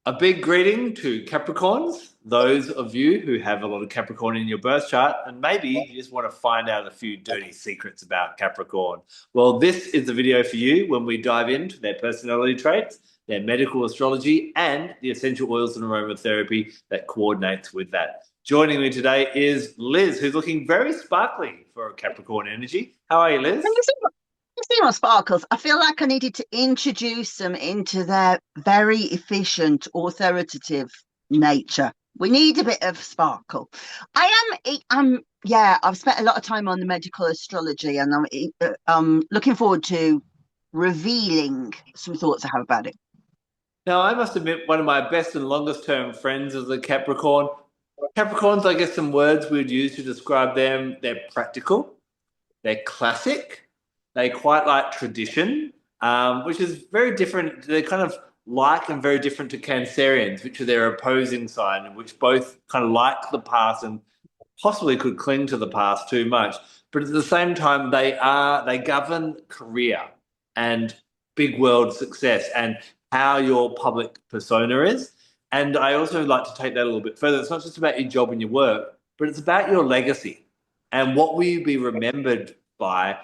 A big greeting to Capricorns, those of you who have a lot of Capricorn in your birth chart, and maybe you just want to find out a few dirty secrets about Capricorn. Well, this is the video for you when we dive into their personality traits, their medical astrology, and the essential oils and aromatherapy that coordinates with that. Joining me today is Liz, who's looking very sparkly for a Capricorn energy. How are you, Can Liz? you see my sparkles? I feel like I needed to introduce them into their very efficient, authoritative nature. We need a bit of sparkle. Yeah, I've spent a lot of time on the medical astrology, and I'm looking forward to revealing some thoughts I have about it. Now, I must admit, one of my best and longest term friends is a Capricorn. Capricorns, I guess some words we would use to describe them. They're practical, they're classic, they quite like tradition, which is very different. They're kind of like and very different to Cancerians, which are their opposing sign, and which both kind of like the past and possibly could cling to the past too much. But at the same time, they govern career and big world success and how your public persona is. And I also like to take that a little bit further. It's not just about your job and your work, but it's about your legacy and what will you be remembered by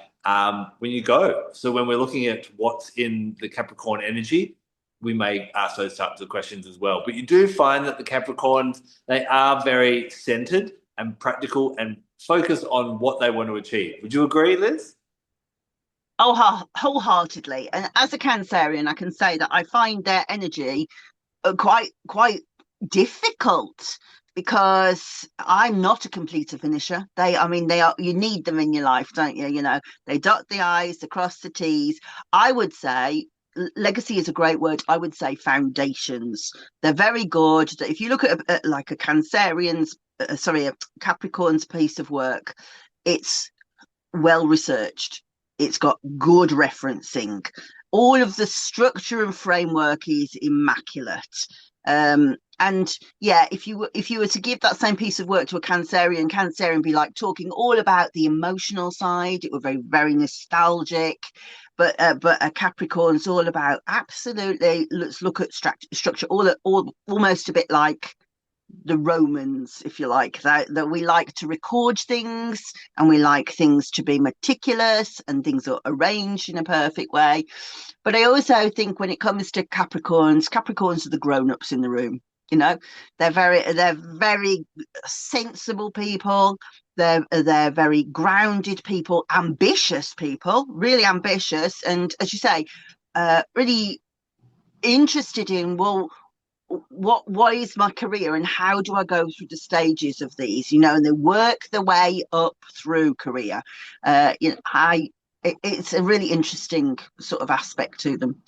when you go. So when we're looking at what's in the Capricorn energy, we may ask those types of questions as well. But you do find that the Capricorns, they are very centered and practical and focused on what they want to achieve. Would you agree, Liz? Oh, wholeheartedly. And as a Cancerian, I can say that I find their energy quite difficult because I'm not a completer finisher. I mean, they are. You need them in your life, don't you? You know, they dot the i's, they cross the t's. I would say legacy is a great word. I would say foundations. They're very good. If you look at like a a Capricorn's piece of work, it's well researched. It's got good referencing. All of the structure and framework is immaculate. And yeah, if you were to give that same piece of work to a Cancerian be like talking all about the emotional side. It would be very nostalgic. But a Capricorn's all about absolutely. Let's look at structure. All almost a bit like the Romans, if you like, that we like to record things and we like things to be meticulous and things are arranged in a perfect way. But I also think when it comes to Capricorns are the grown-ups in the room. You know, they're very sensible people. They're very grounded people, ambitious people, really ambitious, and as you say, really interested in what is my career and how do I go through the stages of these, and they work their way up through career. It's a really interesting sort of aspect to them.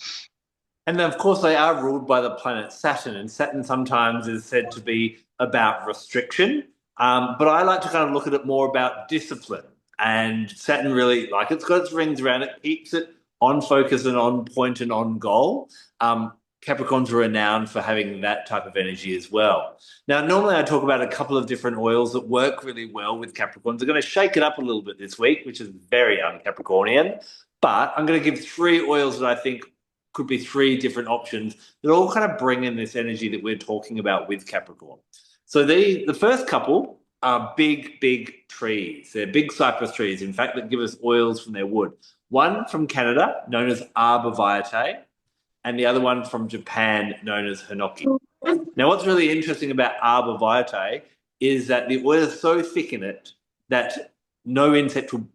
And then, of course, they are ruled by the planet Saturn, and Saturn sometimes is said to be about restriction. But I like to kind of look at it more about discipline. And Saturn really, like it's got its rings around it, keeps it on focus and on point and on goal. Capricorns are renowned for having that type of energy as well. Now, normally I talk about a couple of different oils that work really well with Capricorns. I'm going to shake it up a little bit this week, which is very un-Capricornian. But I'm going to give three oils that I think could be three different options that all kind of bring in this energy that we're talking about with Capricorn. So the first couple are big, big trees. They're big cypress trees, in fact, that give us oils from their wood. One from Canada, known as Arborvitae, and the other one from Japan, known as Hinoki. Now, what's really interesting about Arborvitae is that the oil is so thick in it that no insect will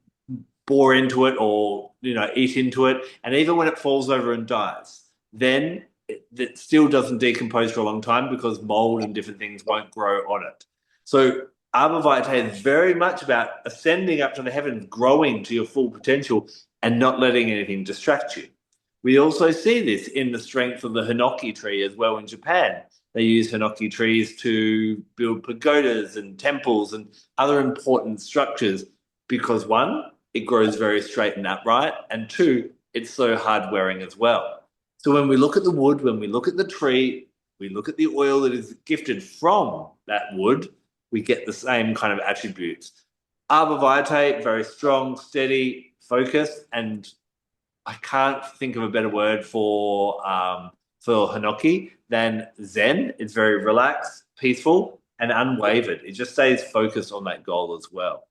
bore into it or eat into it, and even when it falls over and dies, then it still doesn't decompose for a long time because mold and different things won't grow on it. So Arborvitae is very much about ascending up to the heavens, growing to your full potential, and not letting anything distract you. We also see this in the strength of the Hinoki tree as well in Japan. They use Hinoki trees to build pagodas and temples and other important structures because one, it grows very straight and upright, and two, it's so hard wearing as well. So when we look at the wood, when we look at the tree, we look at the oil that is gifted from that wood, we get the same kind of attributes. Arborvitae, very strong, steady, focused, and I can't think of a better word for Hinoki, than Zen. It's very relaxed, peaceful, and unwavered. It just stays focused on that goal as well.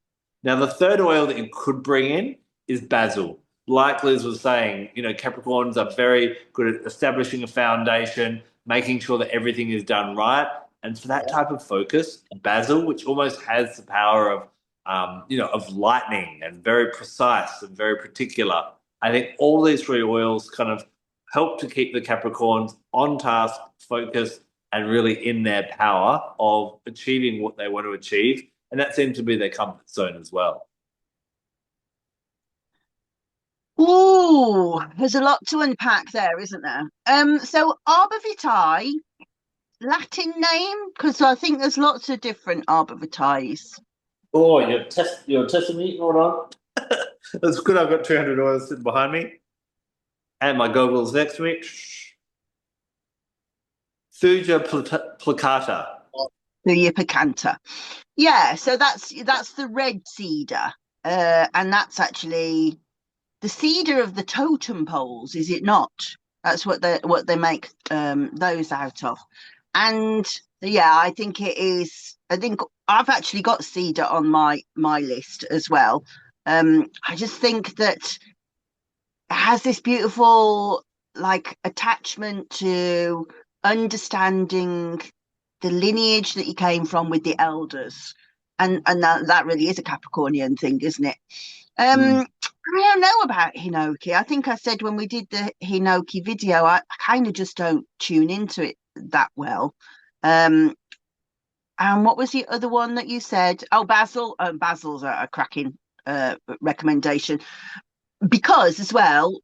Now, the third oil that you could bring in is basil. Like Liz was saying, Capricorns are very good at establishing a foundation, making sure that everything is done right. And for that type of focus, basil, which almost has the power of lightning and very precise and very particular, I think all these three oils kind of help to keep the Capricorns on task, focused, and really in their power of achieving what they want to achieve. And that seems to be their comfort zone as well. Ooh, there's a lot to unpack there, isn't there? So Arborvitae, Latin name, because I think there's lots of different Arborvitaes. Oh, you're testing me. Hold on. That's good. I've got 200 oils sitting behind me, and my goggles next to me. Thuja plicata. The Picanta. Yeah, so that's the red cedar. And that's actually the cedar of the totem poles, is it not? That's what they make those out of. And yeah, I think it is. I think I've actually got cedar on my list as well. I just think that it has this beautiful like attachment to understanding the lineage that you came from with the elders, and that really is a Capricornian thing, isn't it? Mm. I don't know about Hinoki. I think I said when we did the Hinoki video, I kind of just don't tune into it that well. Um, and what was the other one that you said? Oh, Basil. Basil's a cracking recommendation because as well,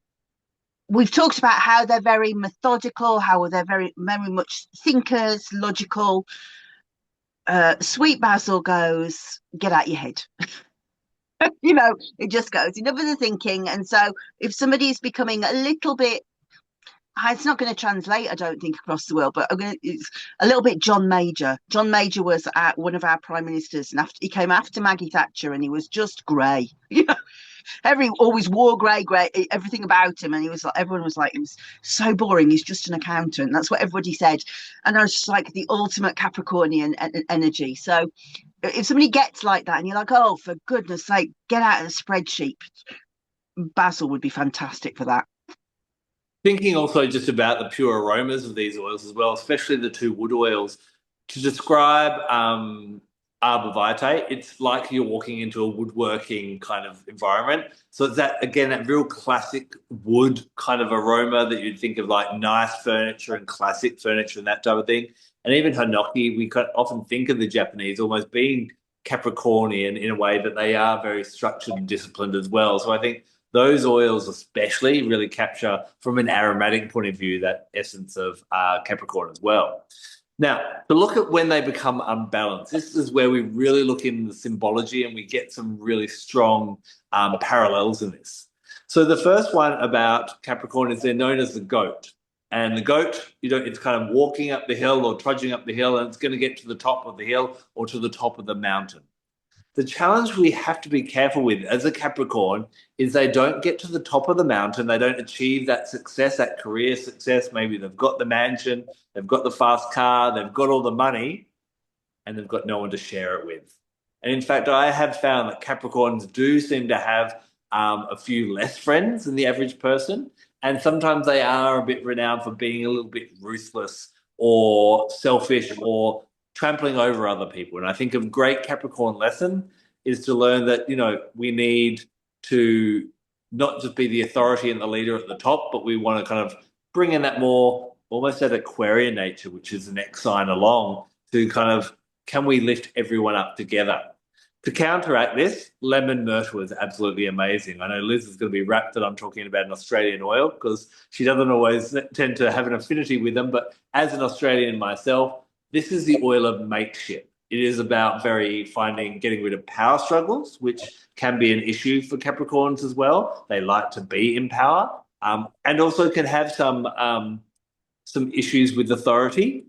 we've talked about how they're very methodical, how they're very much thinkers, logical. Sweet Basil goes, get out your head. It just goes enough of the thinking. And so if somebody is becoming a little bit, it's not going to translate, I don't think, across the world, but it's a little bit John Major. John Major was one of our prime ministers, and he came after Maggie Thatcher, and he was just grey. Always wore grey, everything about him, and he was like, everyone was like, he was so boring. He's just an accountant. That's what everybody said, and I was just like the ultimate Capricornian energy. So if somebody gets like that, and you're like, oh, for goodness sake, get out of the spreadsheet, Basil would be fantastic for that. Thinking also just about the pure aromas of these oils as well, especially the two wood oils. To describe Arborvitae, it's like you're walking into a woodworking kind of environment. So it's that real classic wood kind of aroma that you'd think of like nice furniture and classic furniture and that type of thing. And even Hinoki, we often think of the Japanese almost being Capricornian in a way that they are very structured and disciplined as well. So I think those oils especially really capture, from an aromatic point of view, that essence of Capricorn as well. Now, to look at when they become unbalanced, this is where we really look in the symbology and we get some really strong parallels in this. So the first one about Capricorn is they're known as the goat. And the goat, it's kind of walking up the hill or trudging up the hill, and it's going to get to the top of the hill or to the top of the mountain. The challenge we have to be careful with as a Capricorn is they don't get to the top of the mountain. They don't achieve that success, that career success. Maybe they've got the mansion, they've got the fast car, they've got all the money, and they've got no one to share it with. And in fact, I have found that Capricorns do seem to have a few less friends than the average person. And sometimes they are a bit renowned for being a little bit ruthless or selfish or trampling over other people. And I think a great Capricorn lesson is to learn that, we need to not just be the authority and the leader at the top, but we want to kind of bring in that more almost that Aquarian nature, which is the next sign along, to kind of, can we lift everyone up together? To counteract this, lemon myrtle is absolutely amazing. I know Liz is going to be rapt that I'm talking about an Australian oil because she doesn't always tend to have an affinity with them. But as an Australian myself, this is the oil of mateship. It is about getting rid of power struggles, which can be an issue for Capricorns as well. They like to be in power, and also can have some issues with authority.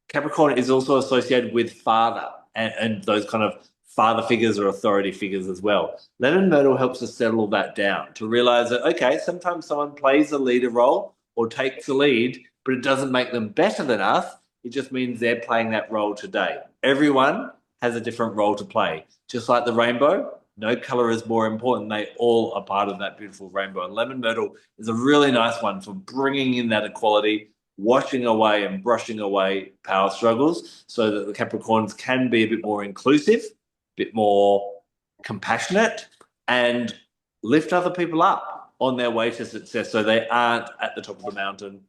Capricorn is also associated with father and those kind of father figures or authority figures as well. Lemon myrtle helps us settle all that down to realize that, okay, sometimes someone plays a leader role or takes the lead, but it doesn't make them better than us. It just means they're playing that role today. Everyone has a different role to play. Just like the rainbow, no color is more important. They all are part of that beautiful rainbow. And lemon myrtle is a really nice one for bringing in that equality, washing away and brushing away power struggles so that the Capricorns can be a bit more inclusive, a bit more compassionate, and lift other people up on their way to success so they aren't at the top of the mountain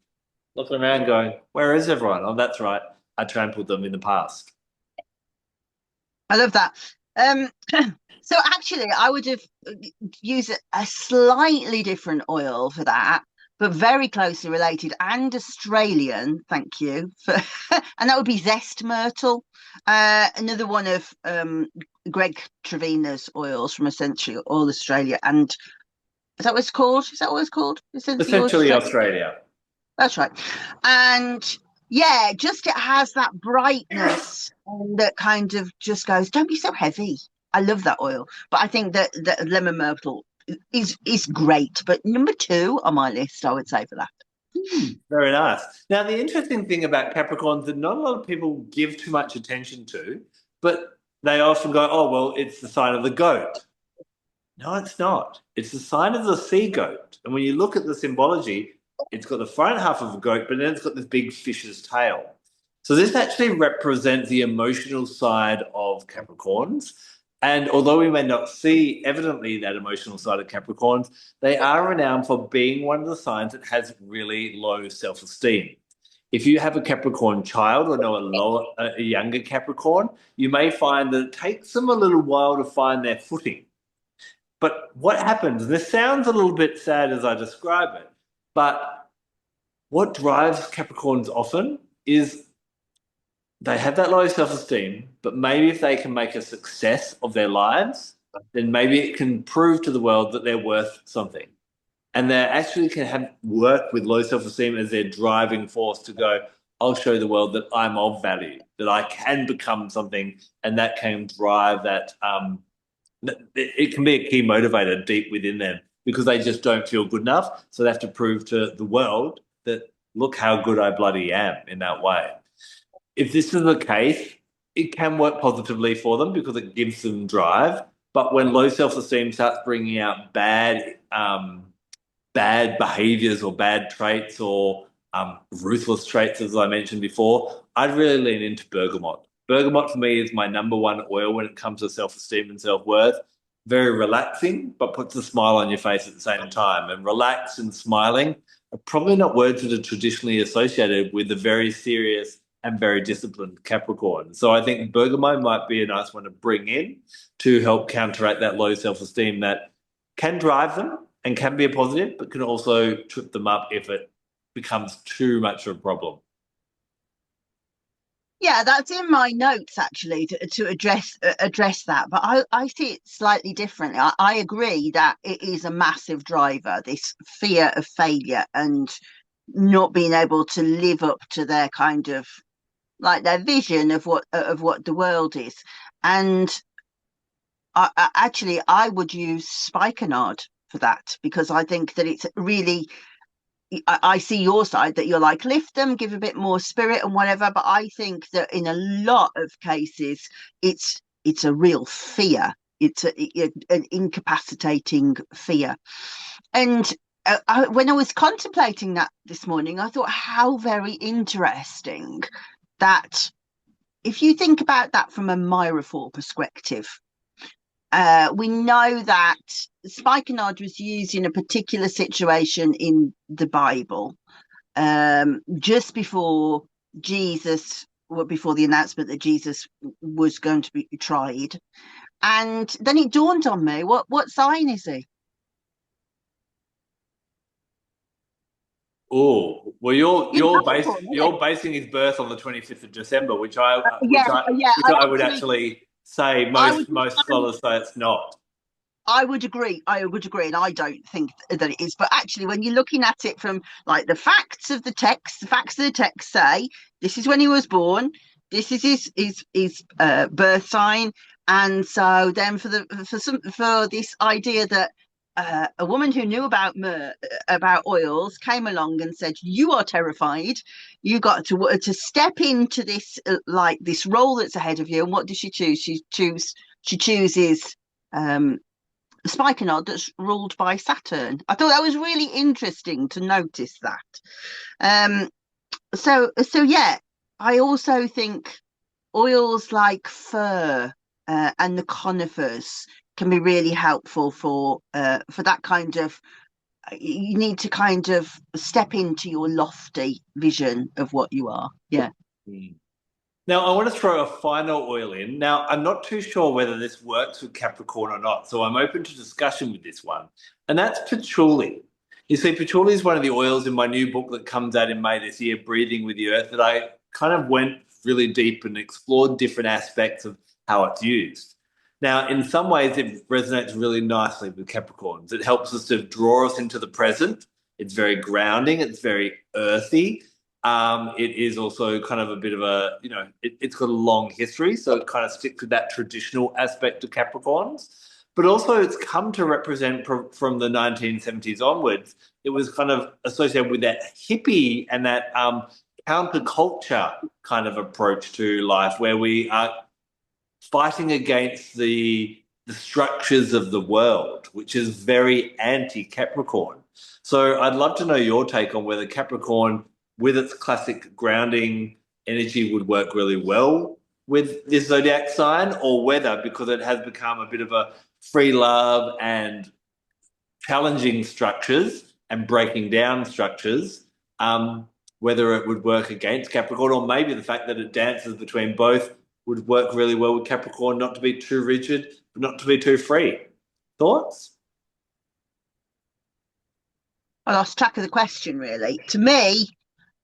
looking around going, where is everyone? Oh, that's right. I trampled them in the past. I love that. Um, so actually, I would have used a slightly different oil for that, but very closely related and Australian. Thank you for, and that would be zest myrtle, another one of Greg Trevina's oils from Essentially All Australia. And is that what it's called? Is that what it's called? Essentially Australia. That's right. And yeah, just it has that brightness that kind of just goes, don't be so heavy. I love that oil. But I think that lemon myrtle is great. But number 2 on my list, I would say, for that. Very nice. Now, the interesting thing about Capricorns that not a lot of people give too much attention to, but they often go, oh, well, it's the sign of the goat. No, it's not. It's the sign of the sea goat. And when you look at the symbology, it's got the front half of a goat, but then it's got this big fish's tail. So this actually represents the emotional side of Capricorns. And although we may not see evidently that emotional side of Capricorns, they are renowned for being one of the signs that has really low self-esteem. If you have a Capricorn child or know a younger Capricorn, you may find that it takes them a little while to find their footing. But what happens, and this sounds a little bit sad as I describe it, but what drives Capricorns often is they have that low self-esteem, but maybe if they can make a success of their lives, then maybe it can prove to the world that they're worth something. And they actually can have work with low self-esteem as their driving force to go, I'll show the world that I'm of value, that I can become something, and that can drive that. It can be a key motivator deep within them because they just don't feel good enough. So they have to prove to the world that, look how good I bloody am in that way. If this is the case, it can work positively for them because it gives them drive. But when low self-esteem starts bringing out bad behaviors or bad traits or ruthless traits, as I mentioned before, I'd really lean into bergamot. Bergamot for me is my number 1 oil when it comes to self-esteem and self-worth. Very relaxing, but puts a smile on your face at the same time. And relaxed and smiling are probably not words that are traditionally associated with the very serious and very disciplined Capricorn. So I think bergamot might be a nice one to bring in to help counteract that low self-esteem that can drive them and can be a positive, but can also trip them up if it becomes too much of a problem. Yeah, that's in my notes actually to address that, but I see it slightly differently. I agree that it is a massive driver, this fear of failure and not being able to live up to their kind of like their vision of what the world is. And I would use spikenard for that because I think that it's really I see your side that you're like lift them, give a bit more spirit and whatever. But I think that in a lot of cases, it's a real fear. It's an incapacitating fear. And when I was contemplating that this morning, I thought how very interesting that if you think about that from a Myrophore perspective, we know that spikenard was used in a particular situation in the Bible, just before before the announcement that Jesus was going to be tried. And then it dawned on me, what sign is he? Oh, well, Capricorn, you're basing his birth on the 25th of December, which I yeah, yeah. I would actually say most scholars say it's not. I would agree. I would agree, and I don't think that it is. But actually, when you're looking at it from like the facts of the text say this is when he was born. This is his birth sign, and so then for this idea that a woman who knew about oils came along and said, "You are terrified. You got to step into this like this role that's ahead of you." And what does she choose? She chooses a spikenard that's ruled by Saturn. I thought that was really interesting to notice that. Um, so yeah, I also think oils like fir and the conifers can be really helpful for that kind of. You need to kind of step into your lofty vision of what you are. Yeah. Mm. Now, I want to throw a final oil in. Now, I'm not too sure whether this works with Capricorn or not, so I'm open to discussion with this one. And that's patchouli. You see, patchouli is one of the oils in my new book that comes out in May this year, Breathing with the Earth, that I kind of went really deep and explored different aspects of how it's used. Now, in some ways, it resonates really nicely with Capricorns. It helps us to draw us into the present. It's very grounding, it's very earthy. It is also kind of a bit of a, it's got a long history, so it kind of sticks with that traditional aspect of Capricorns. But also, it's come to represent from the 1970s onwards. It was kind of associated with that hippie and that counterculture kind of approach to life, where we are fighting against the structures of the world, which is very anti-Capricorn. So I'd love to know your take on whether Capricorn, with its classic grounding energy, would work really well with this zodiac sign, or whether, because it has become a bit of a free love and challenging structures and breaking down structures, whether it would work against Capricorn, or maybe the fact that it dances between both would work really well with Capricorn, not to be too rigid, but not to be too free. Thoughts? I lost track of the question really. To me,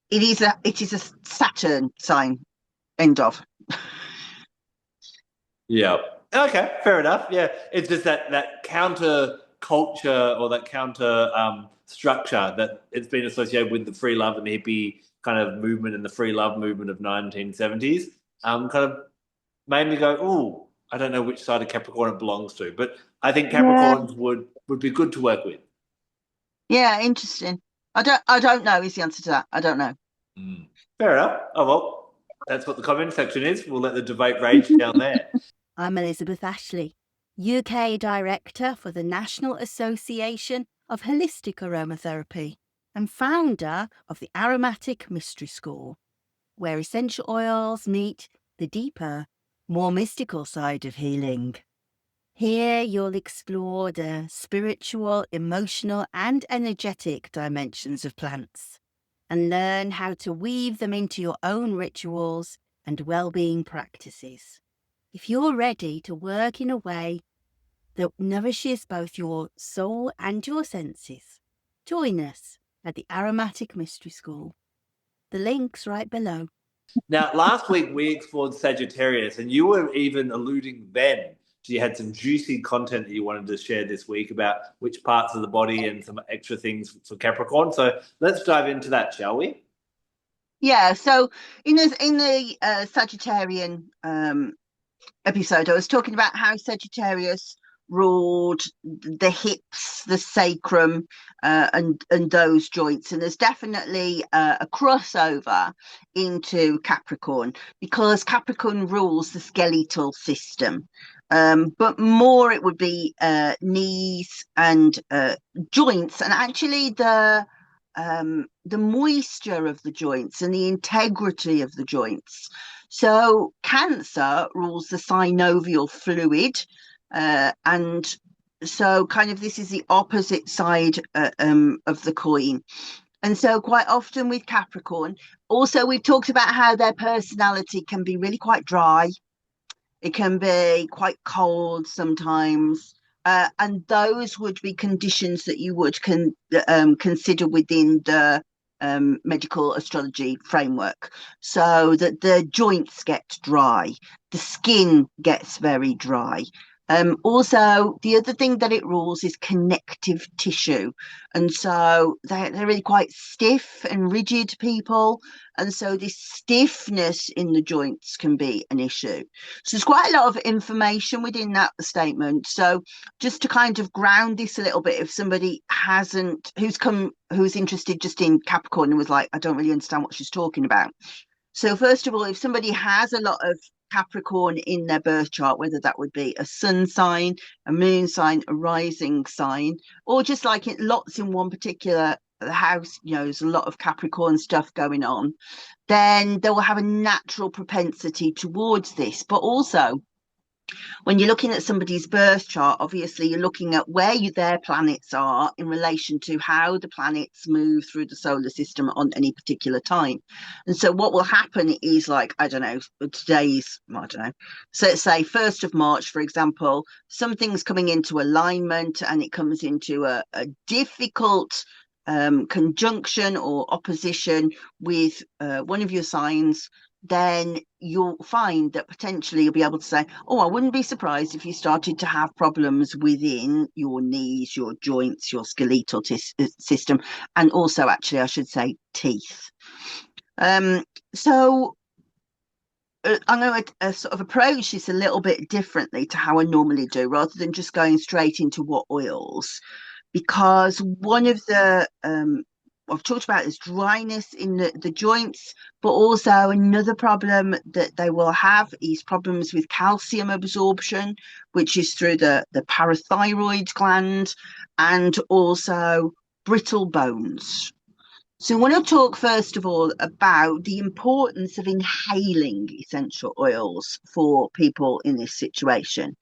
it is a Saturn sign. End of. Yeah. Okay, fair enough. Yeah, it's just that counter culture or that counter structure that it's been associated with the free love and hippie kind of movement and the free love movement of 1970s. Kind of made me go, "Ooh, I don't know which side of Capricorn it belongs to," but I think Yeah. Capricorns would be good to work with. Yeah, interesting. I don't know is the answer to that. I don't know. Mm. Fair enough. Oh well, that's what the comment section is. We'll let the debate rage down there. I'm Elizabeth Ashley, UK Director for the National Association of Holistic Aromatherapy and founder of the Aromatic Mystery School, where essential oils meet the deeper, more mystical side of healing. Here you'll explore the spiritual, emotional and energetic dimensions of plants and learn how to weave them into your own rituals and well-being practices. If you're ready to work in a way that nourishes both your soul and your senses, join us at the Aromatic Mystery School. The link's right below. Now, last week we explored Sagittarius, and you were even alluding then to you had some juicy content that you wanted to share this week about which parts of the body and some extra things for Capricorn. So let's dive into that, shall we? Yeah. So in the Sagittarian episode, I was talking about how Sagittarius ruled the hips, the sacrum, and those joints. And there's definitely a crossover into Capricorn because Capricorn rules the skeletal system. But more it would be knees and joints, and actually the moisture of the joints and the integrity of the joints. So Cancer rules the synovial fluid, and so kind of this is the opposite side of the coin. And so quite often with Capricorn, also we've talked about how their personality can be really quite dry. It can be quite cold sometimes. And those would be conditions that you would consider within the medical astrology framework. So that the joints get dry, the skin gets very dry. Also, the other thing that it rules is connective tissue. And so they're really quite stiff and rigid people. And so this stiffness in the joints can be an issue. So there's quite a lot of information within that statement. So just to kind of ground this a little bit, if somebody who's interested just in Capricorn and was like, I don't really understand what she's talking about. So first of all, if somebody has a lot of Capricorn in their birth chart, whether that would be a sun sign, a moon sign, a rising sign, or just like it lots in one particular house, there's a lot of Capricorn stuff going on, then they will have a natural propensity towards this. But also, when you're looking at somebody's birth chart, obviously you're looking at where their planets are in relation to how the planets move through the solar system on any particular time. And so what will happen is, like, I don't know, so let's say 1st of March, for example, something's coming into alignment and it comes into a difficult conjunction or opposition with one of your signs, then you'll find that potentially you'll be able to say, oh, I wouldn't be surprised if you started to have problems within your knees, your joints, your skeletal system, and also, actually, I should say, teeth. So I'm going to sort of approach this a little bit differently to how I normally do, rather than just going straight into what oils, because one of the I've talked about is dryness in the joints, but also another problem that they will have is problems with calcium absorption, which is through the parathyroid gland, and also brittle bones. So I want to talk first of all about the importance of inhaling essential oils for people in this situation,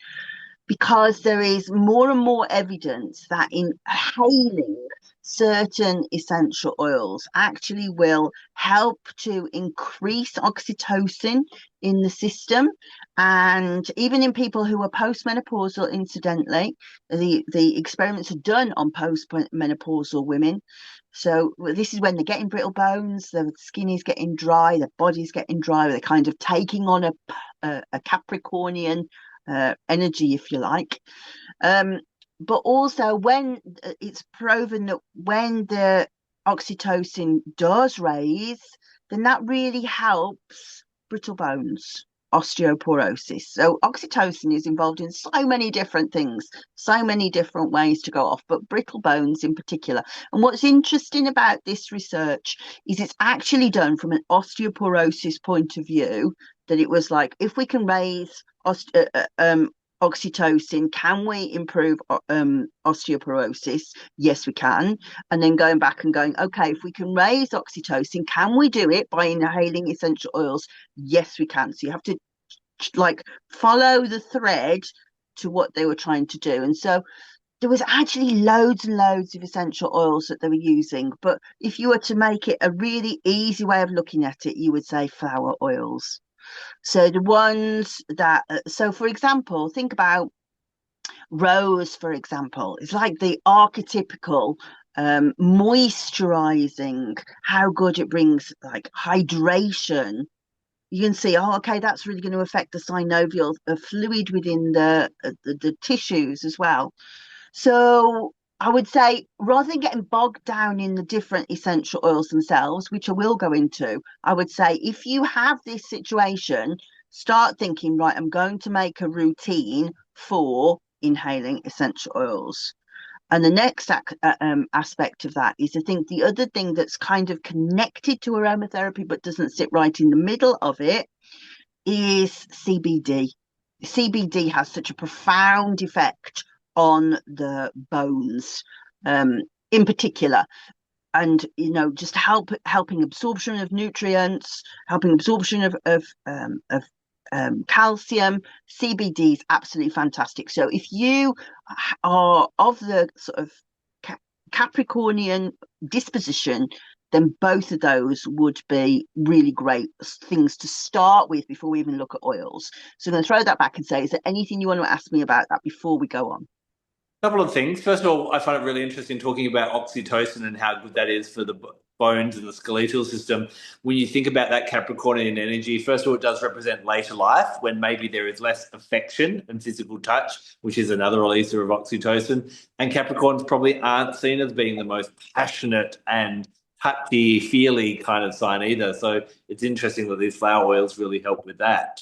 because there is more and more evidence that inhaling certain essential oils actually will help to increase oxytocin in the system. And even in people who are postmenopausal, incidentally, the experiments are done on postmenopausal women. So this is when they're getting brittle bones, their skin is getting dry, their body's getting dry, they're kind of taking on a Capricornian energy, if you like. But also, when it's proven that when the oxytocin does raise, then that really helps brittle bones, osteoporosis. So oxytocin is involved in so many different things, so many different ways to go off, but brittle bones in particular. And what's interesting about this research is it's actually done from an osteoporosis point of view, that it was like, if we can raise oxytocin, can we improve osteoporosis? Yes, we can. And then going back and going, okay, if we can raise oxytocin, can we do it by inhaling essential oils? Yes, we can. So you have to like follow the thread to what they were trying to do. And so there was actually loads and loads of essential oils that they were using. But if you were to make it a really easy way of looking at it, you would say flower oils. So the ones that, so for example, think about rose, for example. It's like the archetypical moisturizing, how good it brings like hydration. You can see, oh, okay, that's really going to affect the synovial fluid within the tissues as well. So I would say, rather than getting bogged down in the different essential oils themselves, which I will go into, I would say, if you have this situation, start thinking, right, I'm going to make a routine for inhaling essential oils. And the next aspect of that is, I think, the other thing that's kind of connected to aromatherapy but doesn't sit right in the middle of it is CBD. CBD has such a profound effect on the bones in particular, and just helping absorption of nutrients, helping absorption of calcium. CBD is absolutely fantastic. So if you are of the sort of Capricornian disposition, then both of those would be really great things to start with before we even look at oils. So I'm going to throw that back and say, is there anything you want to ask me about that before we go on? Couple of things. First of all, I find it really interesting talking about oxytocin and how good that is for bones and the skeletal system. When you think about that Capricornian energy, first of all, it does represent later life when maybe there is less affection and physical touch, which is another releaser of oxytocin. And Capricorns probably aren't seen as being the most passionate and touchy-feely kind of sign either. So it's interesting that these flower oils really help with that.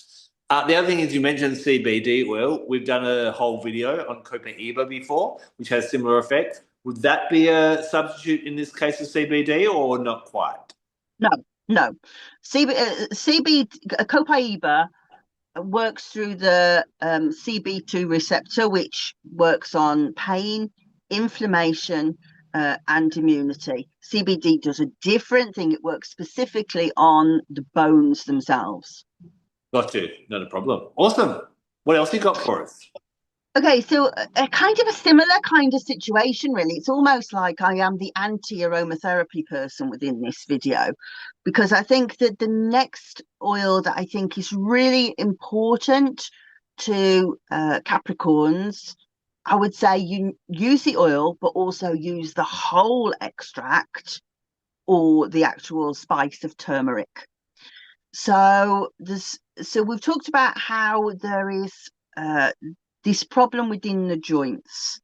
The other thing is you mentioned CBD oil. We've done a whole video on Copaiba before, which has similar effects. Would that be a substitute in this case of CBD or not quite? No, no. Copaiba works through the CB2 receptor, which works on pain, inflammation, and immunity. CBD does a different thing. It works specifically on the bones themselves. Got you. Not a problem. Awesome. What else you got for us? Okay, so a kind of a similar kind of situation, really. It's almost like I am the anti-aromatherapy person within this video, because I think that the next oil that I think is really important to Capricorns, I would say you use the oil, but also use the whole extract or the actual spice of turmeric. So we've talked about how there is this problem within the joints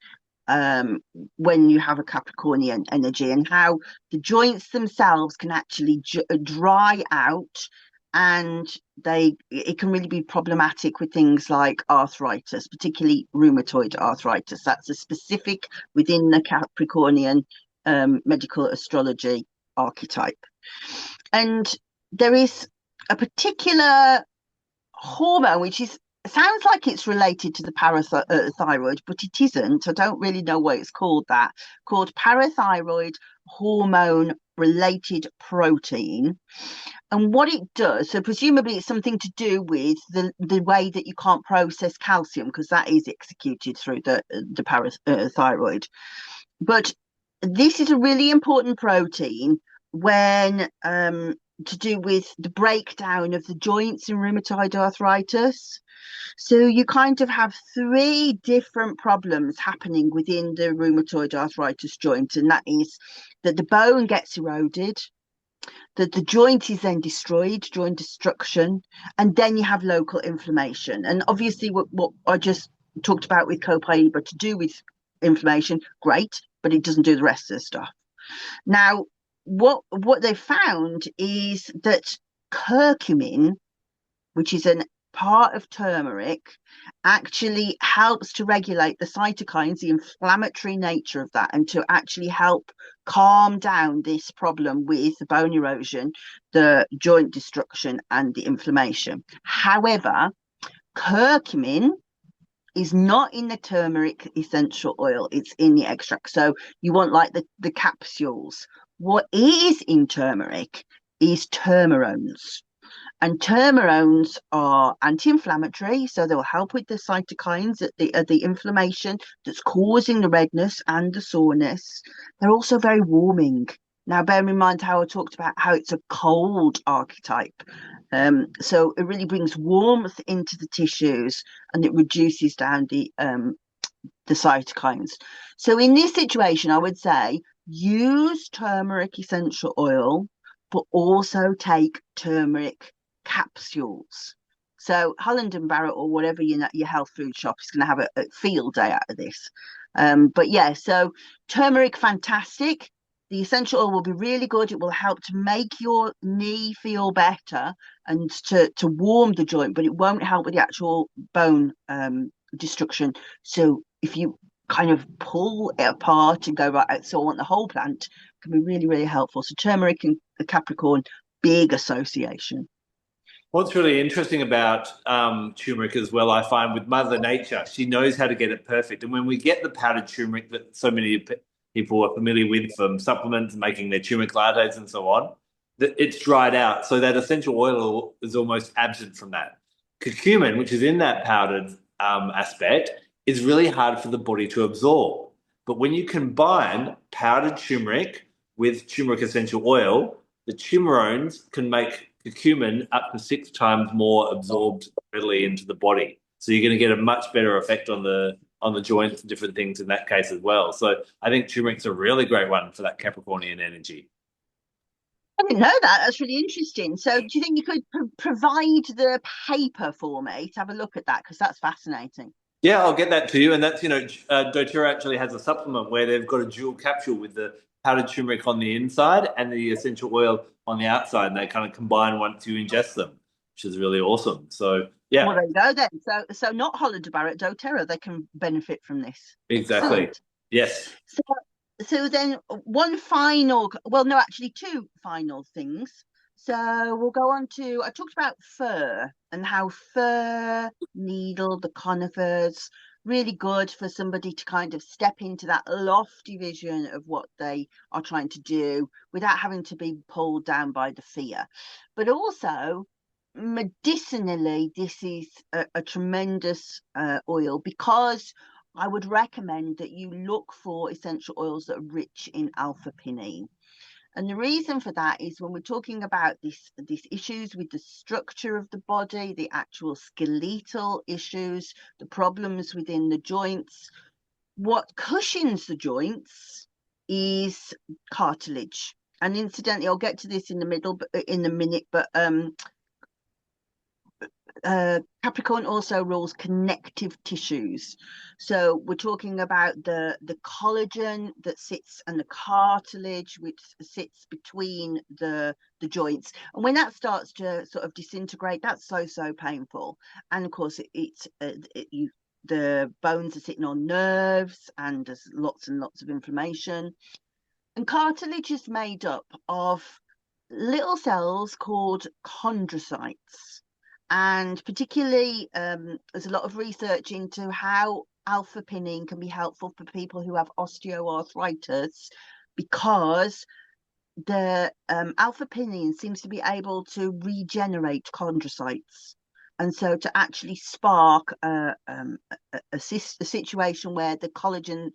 when you have a Capricornian energy, and how the joints themselves can actually dry out, and it can really be problematic with things like arthritis, particularly rheumatoid arthritis. That's a specific within the Capricornian medical astrology archetype. And there is a particular hormone which sounds like it's related to the parathyroid, but it isn't. I don't really know why it's called that. Called parathyroid hormone related protein. And what it does, so presumably it's something to do with the way that you can't process calcium, because that is executed through the parathyroid. But this is a really important protein when to do with the breakdown of the joints in rheumatoid arthritis. So you kind of have three different problems happening within the rheumatoid arthritis joint, and that is that the bone gets eroded, that the joint is then destroyed, joint destruction, and then you have local inflammation. And obviously what I just talked about with Copaiba to do with inflammation, great, but it doesn't do the rest of the stuff. Now, what they found is that curcumin, which is a part of turmeric, actually helps to regulate the cytokines, the inflammatory nature of that, and to actually help calm down this problem with the bone erosion, the joint destruction, and the inflammation. However, curcumin is not in the turmeric essential oil, it's in the extract. So you want like the capsules. What is in turmeric is turmerones. And turmerones are anti-inflammatory, so they'll help with the cytokines, the inflammation that's causing the redness and the soreness. They're also very warming. Now, bear in mind how I talked about how it's a cold archetype. So it really brings warmth into the tissues, and it reduces down the cytokines. So in this situation, I would say use turmeric essential oil, but also take turmeric capsules. So Holland and Barrett, or whatever your health food shop, is going to have a field day out of this. But yeah, so turmeric, fantastic. The essential oil will be really good. It will help to make your knee feel better and to warm the joint, but it won't help with the actual bone destruction. So if you kind of pull it apart and go, right, so I want the whole plant, can be really, really helpful. So turmeric and the Capricorn, big association. What's really interesting about turmeric as well, I find with Mother Nature, she knows how to get it perfect. And when we get the powdered turmeric that so many people are familiar with from supplements and making their turmeric lattes and so on, it's dried out. So that essential oil is almost absent from that. Curcumin, which is in that powdered aspect, is really hard for the body to absorb. But when you combine powdered turmeric with turmeric essential oil, the turmerones can make curcumin up to 6 times more absorbed readily into the body. So you're going to get a much better effect on the joints and different things in that case as well. So I think turmeric's a really great one for that Capricornian energy. I didn't know that. That's really interesting. So, do you think you could provide the paper for me to have a look at that? Because that's fascinating. Yeah, I'll get that to you. And that's, doTERRA actually has a supplement where they've got a dual capsule with the powdered turmeric on the inside and the essential oil on the outside. And they kind of combine once you ingest them, which is really awesome. So, Well, yeah, there you go then. So not Holland Barrett, doTERRA, they can benefit from this. exactly. Excellent. Yes. So, so then one final, well, no, actually two final things. So we'll go on to, I talked about fir and how fir, needle, the conifers, really good for somebody to kind of step into that lofty vision of what they are trying to do without having to be pulled down by the fear. But also, medicinally, this is a tremendous oil because I would recommend that you look for essential oils that are rich in alpha-pinene. And the reason for that is when we're talking about these issues with the structure of the body, the actual skeletal issues, the problems within the joints, what cushions the joints is cartilage. And incidentally, I'll get to this in the middle, but in a minute, but Capricorn also rules connective tissues. So we're talking about the collagen that sits and the cartilage which sits between the joints. And when that starts to sort of disintegrate, that's so painful. And of course, the bones are sitting on nerves and there's lots and lots of inflammation. And cartilage is made up of little cells called chondrocytes. And particularly, there's a lot of research into how alpha-pinene can be helpful for people who have osteoarthritis because the alpha-pinene seems to be able to regenerate chondrocytes. And so to actually spark a situation where the collagen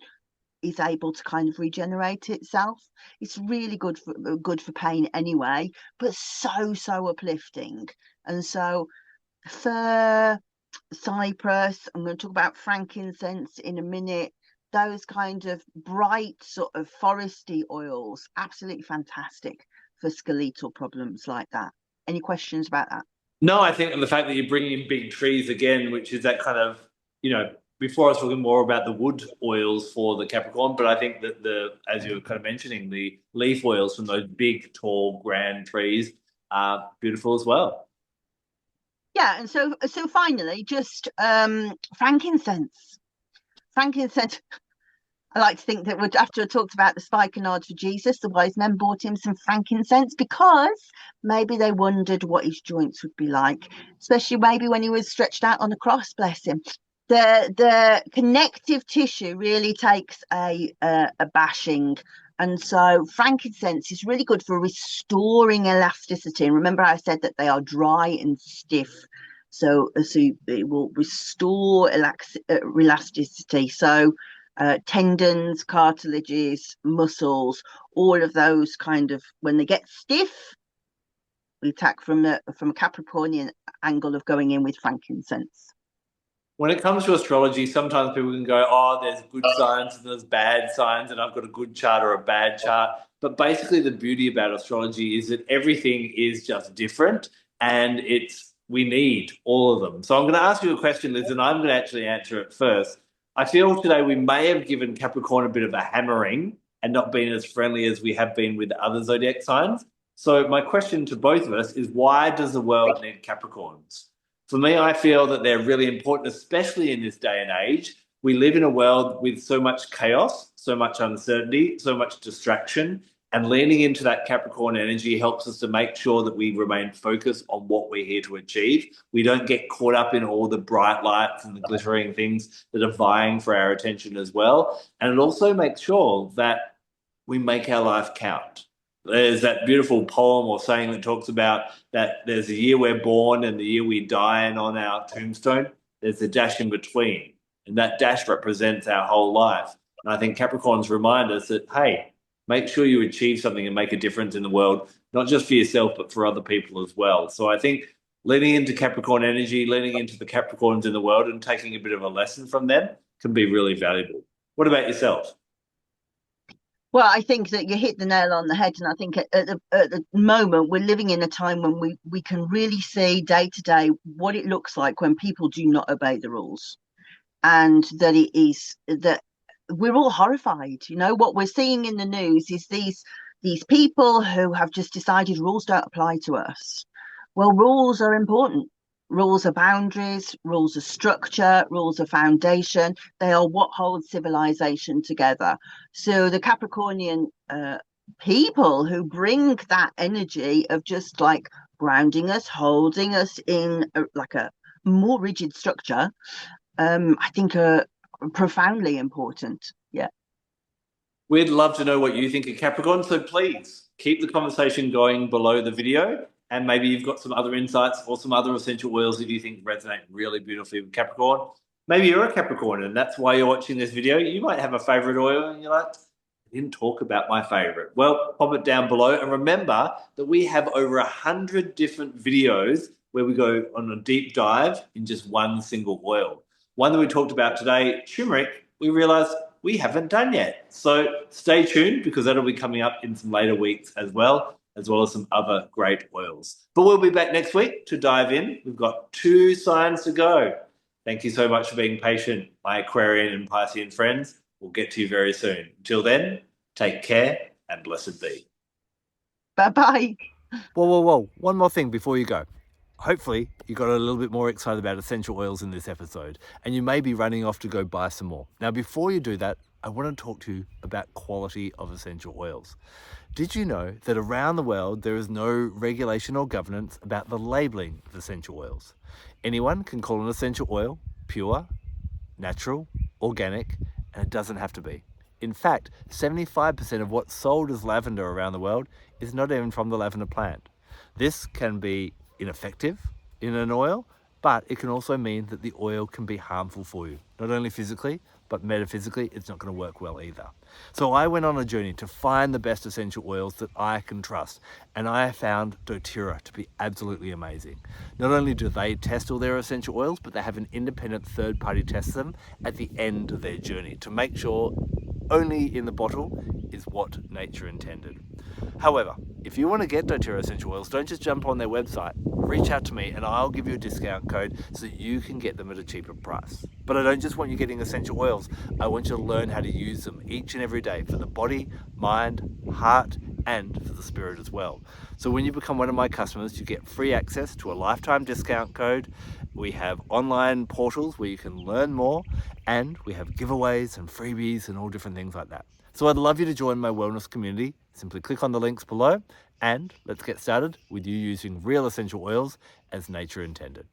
is able to kind of regenerate itself. It's really good for pain anyway, but so uplifting. And so fir, cypress, I'm going to talk about frankincense in a minute. Those kind of bright sort of foresty oils, absolutely fantastic for skeletal problems like that. Any questions about that? No, I think the fact that you're bringing in big trees again, which is that kind of, before I was talking more about the wood oils for the Capricorn, but I think that as you were kind of mentioning, the leaf oils from those big, tall, grand trees are beautiful as well. Yeah, and so finally, just frankincense. Frankincense. I like to think that after I talked about the spikenard for Jesus, the wise men bought him some frankincense because maybe they wondered what his joints would be like, especially maybe when he was stretched out on the cross, bless him. The connective tissue really takes a bashing. And so frankincense is really good for restoring elasticity. And remember, I said that they are dry and stiff. So it will restore elasticity. So tendons, cartilages, muscles, all of those kind of, when they get stiff, we attack from a Capricornian angle of going in with frankincense. When it comes to astrology, sometimes people can go, oh, there's good signs and there's bad signs, and I've got a good chart or a bad chart. But basically, the beauty about astrology is that everything is just different, and we need all of them. So I'm going to ask you a question, Liz, and I'm going to actually answer it first. I feel today we may have given Capricorn a bit of a hammering and not been as friendly as we have been with other zodiac signs. So my question to both of us is, why does the world need Capricorns? For me, I feel that they're really important, especially in this day and age. We live in a world with so much chaos, so much uncertainty, so much distraction, and leaning into that Capricorn energy helps us to make sure that we remain focused on what we're here to achieve. We don't get caught up in all the bright lights and the glittering things that are vying for our attention as well. And it also makes sure that we make our life count. There's that beautiful poem or saying that talks about that there's a year we're born and the year we die, and on our tombstone, there's a dash in between. And that dash represents our whole life. And I think Capricorns remind us that, hey, make sure you achieve something and make a difference in the world, not just for yourself, but for other people as well. So I think leaning into Capricorn energy, leaning into the Capricorns in the world and taking a bit of a lesson from them can be really valuable. What about yourself? Well, I think that you hit the nail on the head, and I think at the moment we're living in a time when we can really see day to day what it looks like when people do not obey the rules, and that it is that we're all horrified. You know what we're seeing in the news is these people who have just decided rules don't apply to us. Well, rules are important. Rules are boundaries, rules are structure, rules are foundation. They are what holds civilization together. So the Capricornian people who bring that energy of just like grounding us, holding us in like a more rigid structure, I think are profoundly important. Yeah. We'd love to know what you think of Capricorn, so please keep the conversation going below the video. And maybe you've got some other insights or some other essential oils that you think resonate really beautifully with Capricorn. Maybe you're a Capricorn and that's why you're watching this video. You might have a favorite oil and you're like, I didn't talk about my favorite. Well, pop it down below. And remember that we have over 100 different videos where we go on a deep dive in just one single oil. One that we talked about today, turmeric, we realized we haven't done yet. So stay tuned because that'll be coming up in some later weeks as well as some other great oils. But we'll be back next week to dive in. We've got 2 signs to go. Thank you so much for being patient, my Aquarian and Piscean friends. We'll get to you very soon. Until then, take care and blessed be. Bye-bye. Whoa. One more thing before you go. Hopefully, you got a little bit more excited about essential oils in this episode, and you may be running off to go buy some more. Now, before you do that, I want to talk to you about quality of essential oils. Did you know that around the world there is no regulation or governance about the labeling of essential oils? Anyone can call an essential oil pure, natural, organic, and it doesn't have to be. In fact, 75% of what's sold as lavender around the world is not even from the lavender plant. This can be ineffective in an oil, but it can also mean that the oil can be harmful for you, not only physically, but metaphysically, it's not going to work well either. So I went on a journey to find the best essential oils that I can trust, and I found doTERRA to be absolutely amazing. Not only do they test all their essential oils, but they have an independent third party test them at the end of their journey to make sure only in the bottle is what nature intended. However, if you want to get doTERRA essential oils, don't just jump on their website. Reach out to me and I'll give you a discount code so that you can get them at a cheaper price. But I don't just want you getting essential oils. I want you to learn how to use them each and every day for the body, mind, heart, and for the spirit as well. So when you become one of my customers, you get free access to a lifetime discount code. We have online portals where you can learn more, and we have giveaways and freebies and all different things like that. So I'd love you to join my wellness community. Simply click on the links below and let's get started with you using real essential oils as nature intended.